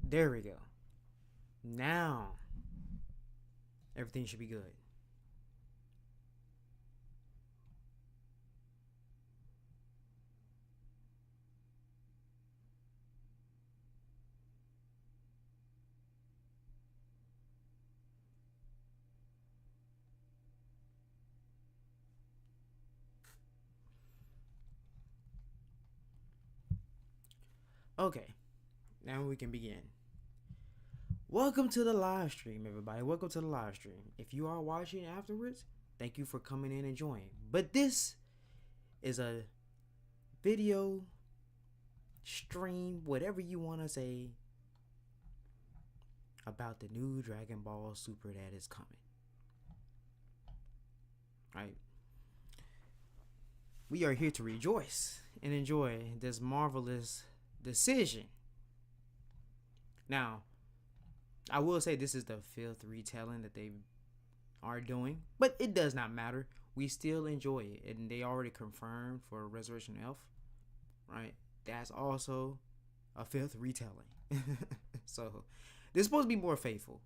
There we go. Now everything should be good. Okay, now we can begin. Welcome to the live stream, everybody. Welcome to the live stream. If you are watching afterwards, thank you for coming in and joining. But this is a video stream, whatever you want to say, about the new Dragon Ball Super that is coming. Right? We are here to rejoice and enjoy this marvelous decision. Now, I will say this is the 5th retelling that they are doing, but it does not matter. We still enjoy it, and they already confirmed for Resurrection F, right? That's also a 5th retelling. So this is supposed to be more faithful.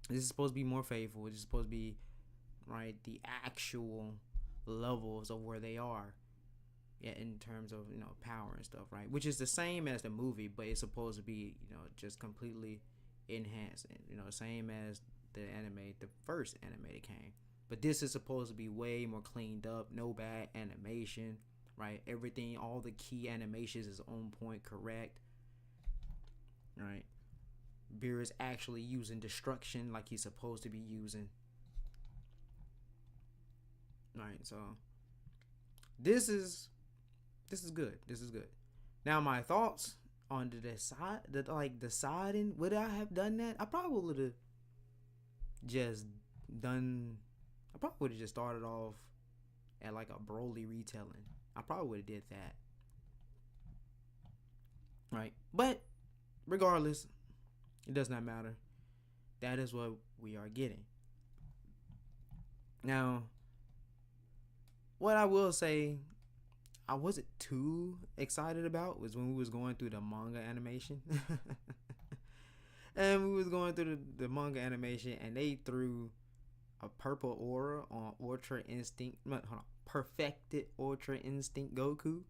This is supposed to be more faithful. This is supposed to be, right, the actual levels of where they are, yeah, in terms of, you know, power and stuff, right? Which is the same as the movie, but it's supposed to be, you know, just completely enhanced, you know, same as the anime, the first anime that came. But this is supposed to be way more cleaned up, no bad animation, right? Everything, all the key animations is on point, correct, right? Beer is actually using destruction like he's supposed to be using, right? So this is good. This is good. Now my thoughts on deciding would I have done that? I probably would have just done. I probably would have just started off at like a Broly retelling. I probably would have did that, right? But regardless, it does not matter. That is what we are getting. Now, what I will say, I wasn't too excited about was when we was going through the manga animation. And we was going through the manga animation, and they threw a purple aura on Ultra Instinct, perfected Ultra Instinct Goku,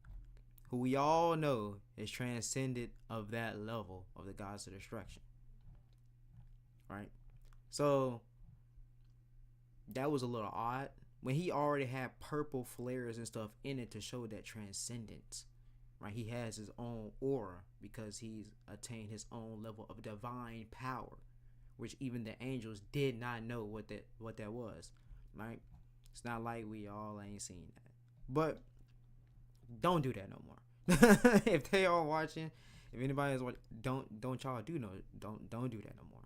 who we all know is transcended of that level of the gods of destruction, right? So that was a little odd when he already had purple flares and stuff in it to show that transcendence, right? He has his own aura because he's attained his own level of divine power, which even the angels did not know what that was, right? It's not like we all ain't seen that. But don't do that no more. If they are watching, if anybody is watching, don't y'all do don't do that no more.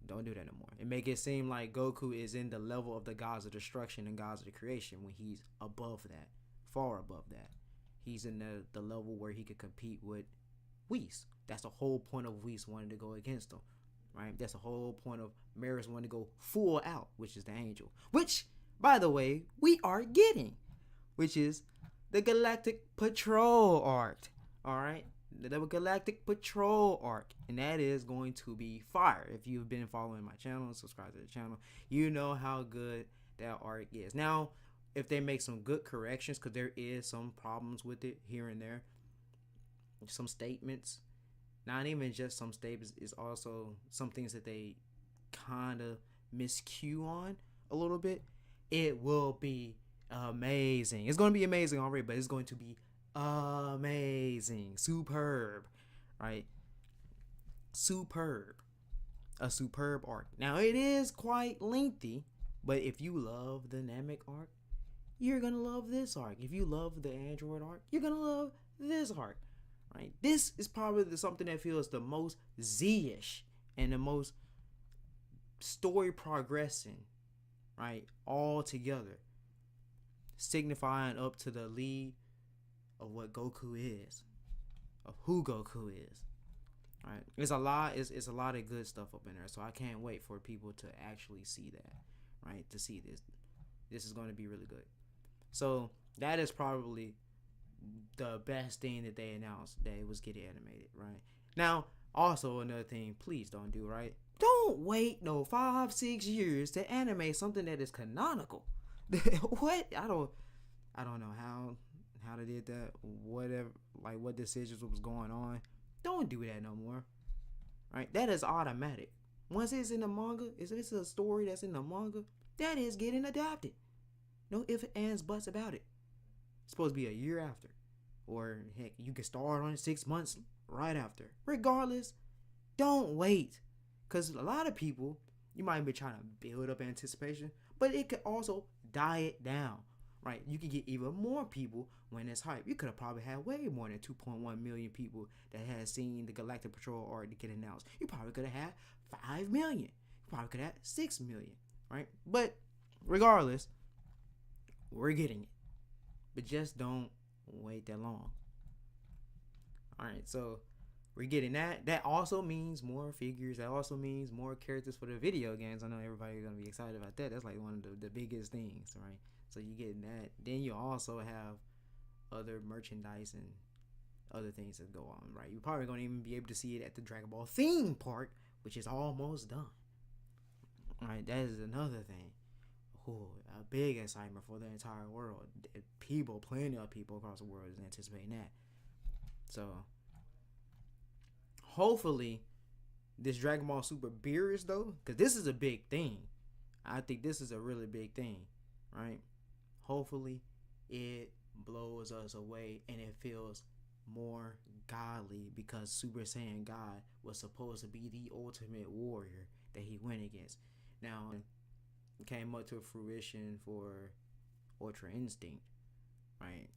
Don't do that no more. And make it seem like Goku is in the level of the gods of destruction and gods of the creation when he's above that, far above that. He's in the level where he could compete with Whis. That's the whole point of Whis wanting to go against him, right? That's the whole point of Maris wanting to go full out, which is the angel. Which, by the way, we are getting, which is the Galactic Patrol Arc. All right, the Galactic Patrol Arc, and that is going to be fire. If you've been following my channel and subscribe to the channel, you know how good that arc is. Now, if they make some good corrections, because there is some problems with it here and there, some statements, not even just some statements, is also some things that they kind of miscue on a little bit. It will be amazing. It's going to be amazing already, but it's going to be amazing, superb, right? Superb. A superb arc. Now it is quite lengthy, but if you love the Namek arc, you're gonna love this arc. If you love the Android arc, you're gonna love this arc, right? This is probably something that feels the most Z-ish and the most story progressing, right? All together, signifying up to the lead of what Goku is, of who Goku is, right? It's a lot. It's a lot of good stuff up in there. So I can't wait for people to actually see that, right? To see this. This is going to be really good. So that is probably the best thing that they announced that it was getting animated, right? Now, Also, another thing, please don't do, right? Don't wait no 5-6 years to animate something that is canonical. What? I don't know how they did that. Whatever, like what decisions was going on. Don't do that no more. Right? That is automatic. Once it's in the manga, if it's a story that's in the manga, that is getting adapted. No ifs, ands, buts about it. It's supposed to be a year after. Or heck, you can start on it 6 months right after. Regardless, don't wait. Because a lot of people, you might be trying to build up anticipation, but it could also die it down. Right? You could get even more people when it's hype. You could have probably had way more than 2.1 million people that had seen the Galactic Patrol Arc to get announced. You probably could have had 5 million. You probably could have had 6 million. Right? But regardless, we're getting it. But just don't wait that long. Alright, so we're getting that. That also means more figures. That also means more characters for the video games. I know everybody's going to be excited about that. That's like one of the biggest things, right? So you get that. Then you also have other merchandise and other things that go on, right? You're probably going to even be able to see it at the Dragon Ball theme park, which is almost done. Alright, that is another thing. Ooh, a big excitement for the entire world. People, plenty of people across the world is anticipating that. So, hopefully, this Dragon Ball Super Beerus, though, because this is a big thing. I think this is a really big thing, right? Hopefully, it blows us away and it feels more godly, because Super Saiyan God was supposed to be the ultimate warrior that he went against. Now, it came up to fruition for Ultra Instinct, right?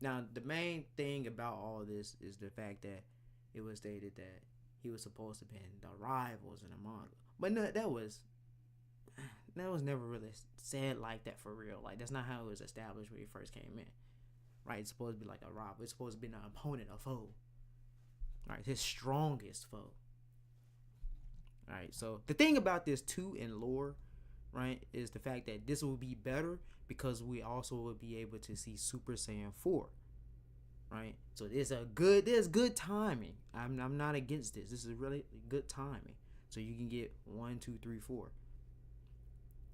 Now, the main thing about all of this is the fact that it was stated that he was supposed to be the rivals in the manga, but no, that was never really said like that for real. Like, that's not how it was established when he first came in, right? It's supposed to be like a rival. It's supposed to be an opponent, a foe, right? His strongest foe, right? So the thing about this too in lore, right, is the fact that this will be better because we also will be able to see Super Saiyan 4, right? So there's good timing. I'm not against this. This is really good timing. So you can get 1, 2, 3, 4,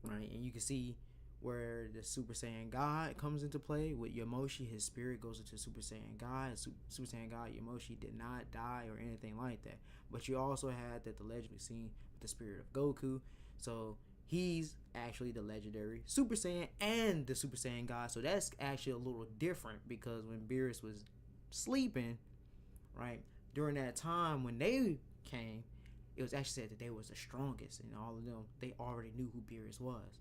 right? And you can see where the Super Saiyan God comes into play with Yamoshi. His spirit goes into Super Saiyan God. Super Saiyan God Yamoshi did not die or anything like that. But you also had that the legendary scene with the spirit of Goku. So he's actually the legendary Super Saiyan and the Super Saiyan God. So that's actually a little different, because when Beerus was sleeping, right, during that time when they came, it was actually said that they was the strongest, and all of them, they already knew who Beerus was.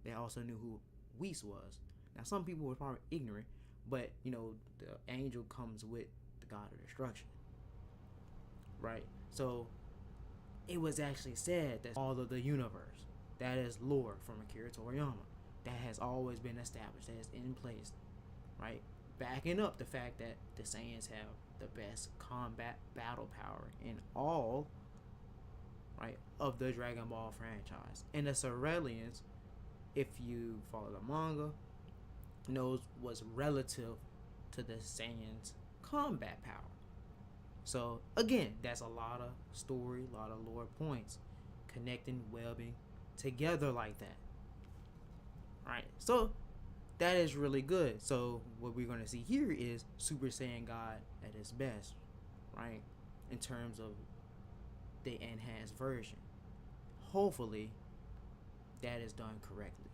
They also knew who Whis was. Now, some people were probably ignorant, but, you know, the angel comes with the god of destruction, right? So it was actually said that all of the universe, that is lore from Akira Toriyama, that has always been established, that is in place, right? Backing up the fact that the Saiyans have the best combat battle power in all, right, of the Dragon Ball franchise. And the Cerealians, if you follow the manga, knows was relative to the Saiyans' combat power. So again, that's a lot of story, a lot of lore points, connecting, webbing together like that, right? So that is really good. So what we're going to see here is Super Saiyan God at his best, right, in terms of the enhanced version. Hopefully that is done correctly,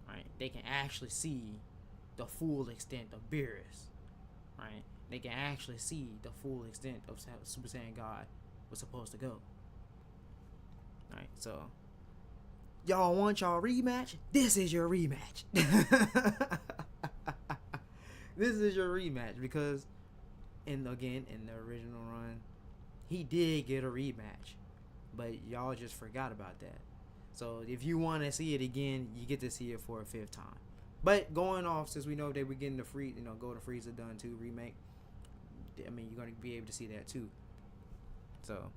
right? They can actually see the full extent of Beerus, right? They can actually see the full extent of how Super Saiyan God was supposed to go. Alright, so y'all want y'all rematch? This is your rematch. This is your rematch, because in the original run, he did get a rematch, but y'all just forgot about that. So if you want to see it again, you get to see it for a 5th time. But going off, since we know they were getting the free, Golden Frieza done too remake, I mean, you're gonna be able to see that too. So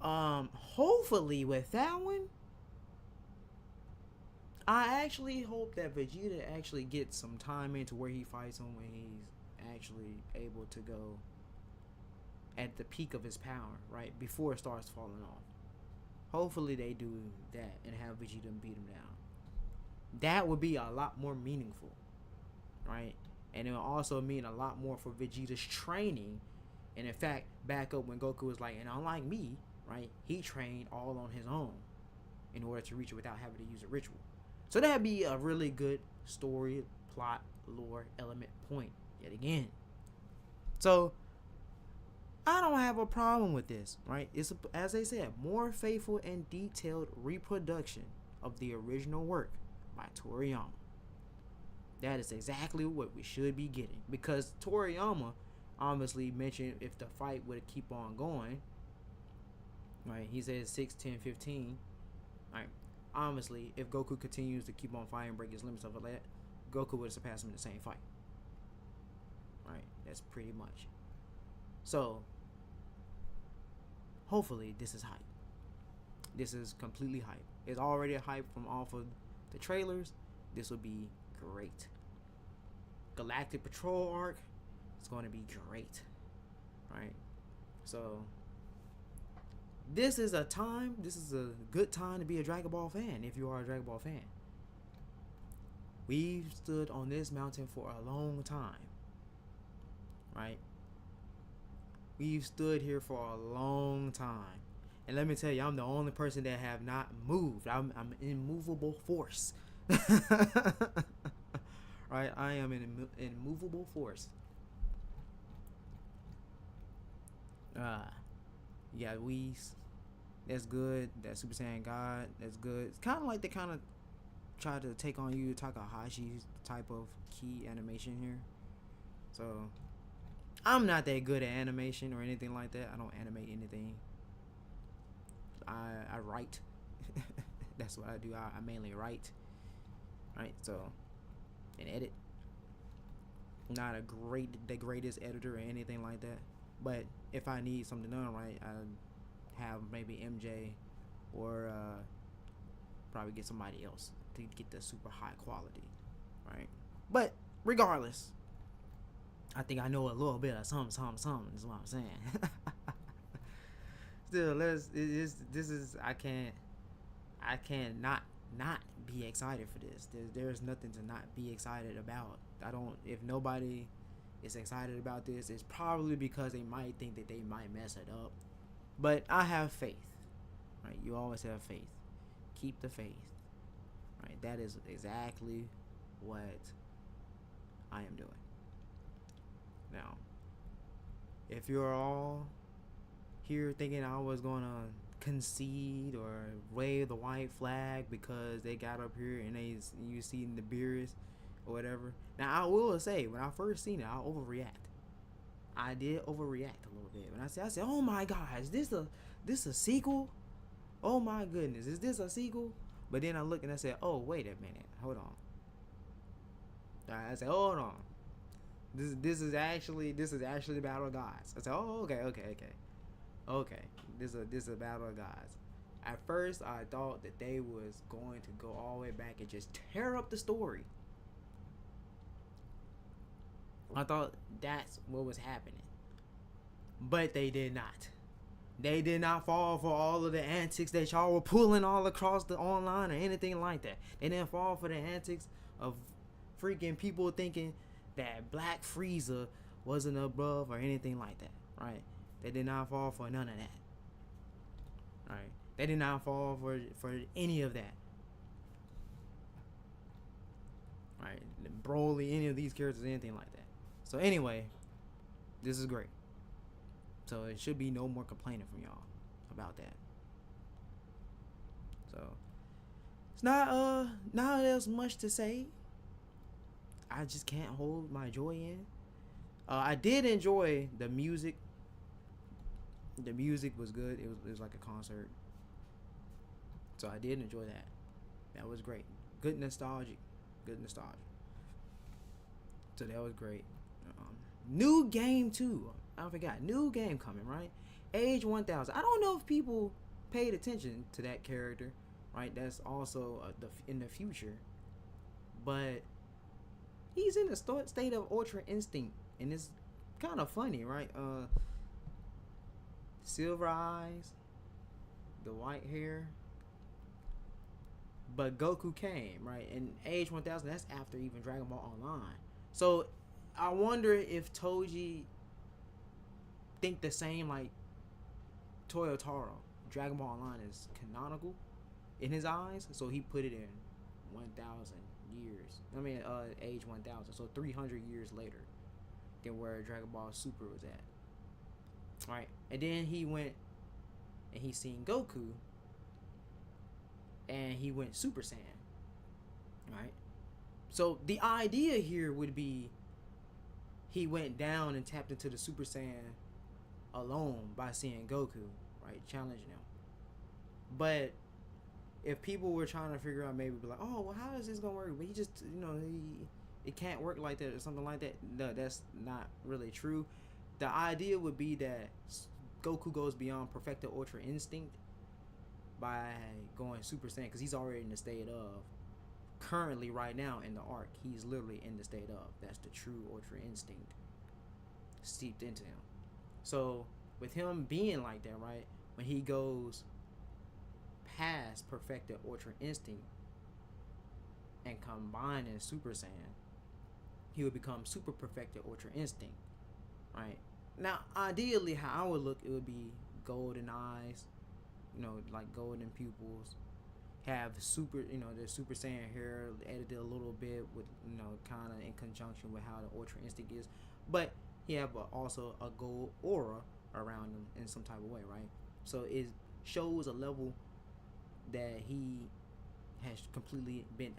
hopefully with that one, I actually hope that Vegeta actually gets some time into where he fights him when he's actually able to go at the peak of his power, right, before it starts falling off. Hopefully they do that and have Vegeta beat him down. That would be a lot more meaningful, right? And it will also mean a lot more for Vegeta's training. And in fact, back up when Goku was like, and unlike me, right, he trained all on his own in order to reach it without having to use a ritual. So that'd be a really good story, plot, lore, element point yet again. So I don't have a problem with this, right? It's, as they said, more faithful and detailed reproduction of the original work by Toriyama. That is exactly what we should be getting, because Toriyama obviously mentioned if the fight would keep on going, right? He said 6, 10, 15. Right? Obviously, if Goku continues to keep on fighting, break his limits, stuff like that, Goku would surpass him in the same fight. Right? That's pretty much. So, hopefully, this is hype. This is completely hype. It's already a hype from off of the trailers. This will be great. Galactic Patrol Arc is going to be great. Right? So, this is a good time to be a Dragon Ball fan if you are a Dragon Ball fan. We've stood on this mountain for a long time. Right? We've stood here for a long time. And let me tell you, I'm the only person that have not moved. I'm an immovable force. Right? I am an immovable force. Yeah, Whis. That's good. That Super Saiyan God. That's good. It's kind of like they kind of try to take on Yu Takahashi's type of key animation here. So, I'm not that good at animation or anything like that. I don't animate anything. I write. That's what I do. I mainly write. Right? So, and edit. Not the greatest editor or anything like that. But if I need something done right, I have maybe MJ or probably get somebody else to get the super high quality, right? But regardless, I think I know a little bit of something is what I'm saying. Still, I can't not be excited for this. There's nothing to not be excited about. If nobody is excited about this, it's probably because they might think that they might mess it up. But I have faith, right? You always have faith. Keep the faith, right? That is exactly what I am doing. Now, if you're all here thinking I was going to concede or wave the white flag because they got up here and you see the beers or whatever. Now, I will say, when I first seen it, I overreact. I did overreact a little bit. When I said, oh my gosh, this a sequel? Oh my goodness, is this a sequel? But then I looked and I said, oh, wait a minute, hold on. I said, hold on. This is actually the Battle of Gods. I said, oh, okay. This is a Battle of Gods. At first, I thought that they was going to go all the way back and just tear up the story. I thought that's what was happening. But they did not. They did not fall for all of the antics that y'all were pulling all across the online or anything like that. They didn't fall for the antics of freaking people thinking that Black Frieza wasn't above or anything like that, right? They did not fall for none of that. Right? They did not fall for any of that. Right? Broly, any of these characters, anything like that. So anyway, this is great. So it should be no more complaining from y'all about that. So it's not as much to say. I just can't hold my joy in. I did enjoy the music. The music was good. It was like a concert. So I did enjoy that. That was great. Good nostalgia. So that was great. New game too. I forgot. New game coming, right? Age 1000. I don't know if people paid attention to that character, right? That's also in the future. But he's in a state of Ultra Instinct. And it's kind of funny, right? silver eyes, the white hair. But Goku came, right? And age 1000, that's after even Dragon Ball Online. So I wonder if Toji think the same like Toyotaro. Dragon Ball Online is canonical in his eyes, so he put it in 1000 years. I mean, age 1000, so 300 years later than where Dragon Ball Super was at. Right? And then he went and he seen Goku and he went Super Saiyan. Right? So the idea here would be he went down and tapped into the Super Saiyan alone by seeing Goku, right, challenging him. But if people were trying to figure out, maybe be like, oh, well, how is this gonna work? But he just, it can't work like that or something like that. No, that's not really true. The idea would be that Goku goes beyond perfected Ultra Instinct by going Super Saiyan, because he's already in the state of, currently right now in the arc, he's literally in the state of. That's the true Ultra Instinct steeped into him. So with him being like that, right, when he goes past perfected Ultra Instinct and combining Super Saiyan, he would become super perfected Ultra Instinct, right? Now, ideally, how I would look, it would be golden eyes, like golden pupils, have super, the Super Saiyan hair edited a little bit with, kind of in conjunction with how the Ultra Instinct is, but he have also a gold aura around him in some type of way, right? So it shows a level that he has completely been